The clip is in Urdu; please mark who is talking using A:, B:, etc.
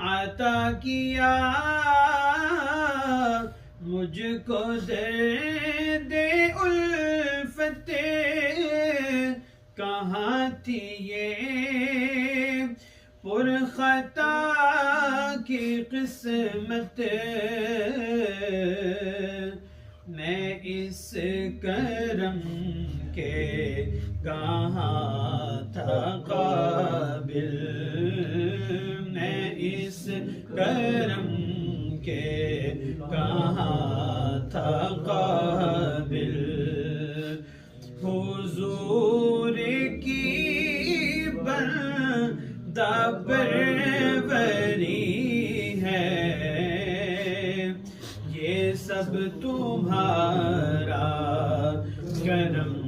A: عطا کیا، مجھ کو درد الفت کہاں تھی یہ پرخطا کی قسمت، میں اس کرم کے کہاں تھا قابل، میں اس کرم کے کہاں تھا قابل، حضور کی بندہ پروری ہے، یہ سب تمہارا کرم